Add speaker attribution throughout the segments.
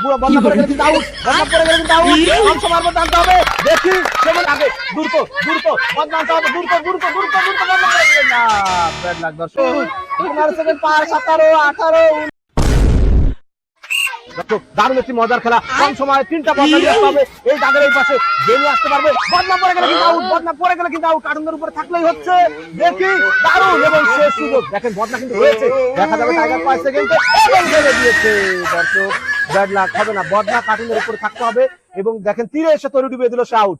Speaker 1: পুরো বদনা পড়ে গেলে কিন্তু আউট, বদনা পড়ে গেলে কিন্তু আউট, কম সময়ের মধ্যে আনতে হবে, দেখি সেগুলো আগে দ্রুত বদনা আনতে হবে, দ্রুত বদনা পড়ে গেলে না, ব্যাড লাক দর্শক। 15 সেকেন্ড পার, 17, 18, দারুণ একটি মজার খেলা, কম সময়ে 3টা বদনা নিয়ে আসতে হবে, এই দাগের এই পাশে বেরিয়ে আসতে পারবে, বদনা পড়ে গেলে কিন্তু আউট, বদনা পড়ে গেলে কিন্তু আউট, কার্টুনের উপরে থাকলেই হচ্ছে, দেখি দারুণ এবং শেষ সুযোগ, দেখেন বদনা কিন্তু হয়েছে, দেখা যাবে টাইগার 5 সেকেন্ডে এবং ফেলে দিয়েছে দর্শক, ব্যাড লাক হবে না, বদনা কার্টুনের উপরে থাকতে হবে এবং দেখেন তীরে এসে তরি ডুবিয়ে দিল, সে আউট।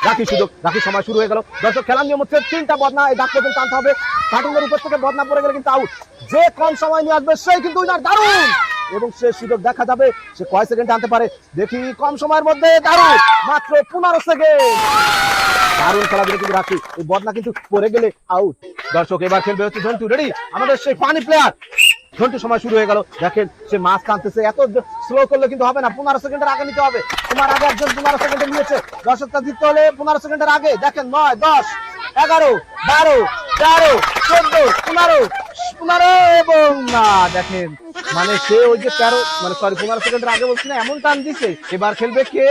Speaker 1: রাখি সুযোগ, রাখি সময় শুরু হয়ে গেল দর্শক, খেলার নিয়ম হচ্ছে 3টা বদনা এই দাগ পর্যন্ত আনতে হবে, কার্টুনের উপর থেকে বদনা পড়ে গেলে কিন্তু আউট, যে কম সময় নিয়ে আসবে সেই কিন্তু উইনার, দারুণ এবং শেষ সুযোগ, দেখা যাবে সে কয় সেকেন্ড আনতে পারে, দেখি কম সময়ের মধ্যে, দারুণ মাত্র 15 সেকেন্ড, দারুণ খেলা দিলে কিন্তু রাখি, এই বদনা কিন্তু পড়ে গেলে আউট। দর্শক এবার খেলবে হচ্ছে ঝন্টু, রেডি, আমাদের সেই ফানি প্লেয়ার ঝন্টু, সময় শুরু হয়ে গেল, দেখেন সে মাছ টানতেছে, এত স্লো করলে কিন্তু হবে না, 15 সেকেন্ডের আগে নিতে হবে, তোমার আগে একজন 15 সেকেন্ডে নিয়েছে, দর্শকটা জিততে হলে 15 সেকেন্ডের আগে, দেখেন 9, 10, 11, 12, 13, 14, 15 এবং না, দেখেন মানে সে ওই যে 15 সেকেন্ডের আগে বলছি না, এমন টান দিছে। এবার খেলবে কে?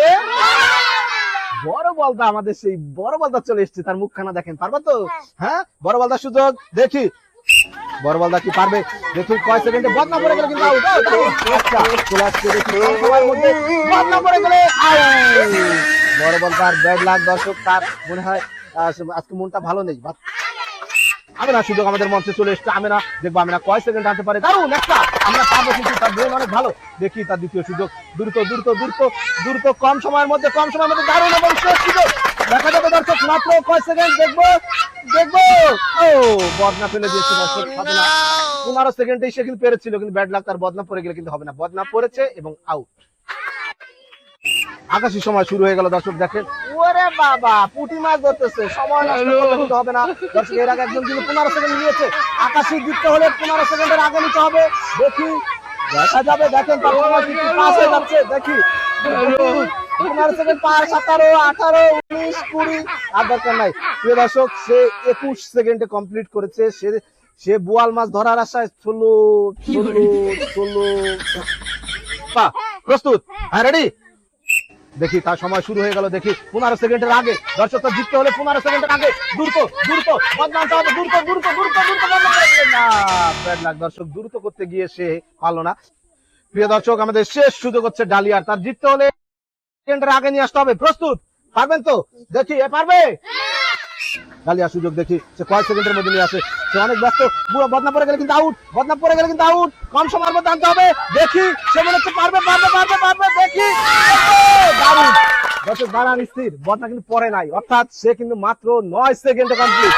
Speaker 1: বড় বলদা, আমাদের সেই বড় বলদা চলে এসছে, তার মুখখানা দেখেন, পারবা তো? হ্যাঁ, বড় বলদার সুযোগ, দেখি বড় বলদা কি পারবে, দেখি কয় সেকেন্ডে বদনা পড়ে গেলে কিন্তু আউট, আচ্ছা চলে আসছে, দেখি সময়ের মধ্যে বদনা পড়ে গেলে আউট, বড় বলদার ব্যাড লাক দর্শক, তার মনে হয় আজকে মনটা ভালো নেই। আমেনা সুযোগ আমাদের মঞ্চে চলে এসছে, আমেনা দেখবো আমেনা কয় সেকেন্ড আনতে পারে, দারুণ একটা, আমরা পারবো কিন্তু, তার ব্রেন অনেক ভালো, দেখি তার দ্বিতীয় সুযোগ, দ্রুত কম সময়ের মধ্যে দারুণ এবং শেষ সুযোগ, দেখা যাবে দর্শক মাত্র কয় সেকেন্ড, দেখবো ও বদনা ফেলে দিয়েছে দর্শক, হবে না, 15 সেকেন্ডে সে কিন্তু পেরেছিল, কিন্তু ব্যাড লাক, তার বদনা পড়ে গেলে কিন্তু হবে না, বদনা পড়েছে এবং আউট। আকাশি সময় শুরু হয়ে গেল দর্শক, দেখেন ওরে বাবা পুঁটি মাছ ধরতেছে, সময় নষ্ট করলে কিন্তু হবে না দর্শক, এর আগে একজন কিন্তু 15 সেকেন্ড নিয়েছে, আকাশি জিততে হলে 15 সেকেন্ডের আগে নিতে হবে, দেখি দেখা যাবে, দেখেন তার সময় কিন্তু পাস হয়ে যাচ্ছে, দেখি 15 সেকেন্ড পার, 17, 18, 19, 20, আর দরকার নাই প্রিয় দর্শক, সে 21 সেকেন্ডে কমপ্লিট করেছে, সে বোয়াল মাছ ধরার আশায় চলো, প্রস্তুত, হ্যাঁ রেডি, দেখি তার সময় শুরু হয়ে গেল, দেখি 15 সেকেন্ডের আগে, দর্শক জিততে হলে 15 সেকেন্ডের আগে দ্রুত বদনা আনতে হবে, দ্রুত না, ব্যাড লাক দর্শক, দ্রুত করতে গিয়ে সে পারলো না। প্রিয় দর্শক আমাদের শেষ সুযোগ হচ্ছে ডালিয়ার, তার জিততে হলে সেকেন্ডের আগে নিয়ে আসতে হবে, প্রস্তুত, পারবেন তো? দেখি এ পারবে, ডালিয়া সুযোগ, দেখি সে কয়েক সেকেন্ডের মধ্যে নিয়ে আসে, সে অনেক ব্যস্ত, পুরো বদনা পড়ে গেলে কিন্তু আউট, কম সময়ের মধ্যে আনতে হবে, দেখি সে মনে হচ্ছে পারবে, দেখি দারুণ দর্শক, দাঁড়ান স্থির, বদনা কিন্তু পরে নাই, অর্থাৎ সে কিন্তু মাত্র 9 সেকেন্ডে কমপ্লিট,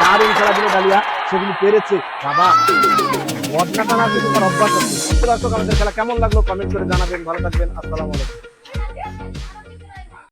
Speaker 1: দারুণ খেলা দিল ডালিয়া, সে কিন্তু পেরেছে, বাবা বদনা টানা কিন্তু তার অভ্যাস আছে। দর্শক আমাদের খেলা কেমন লাগলো কমেন্ট করে জানাবেন, ভালো থাকবেন, আসসালামু আলাইকুম।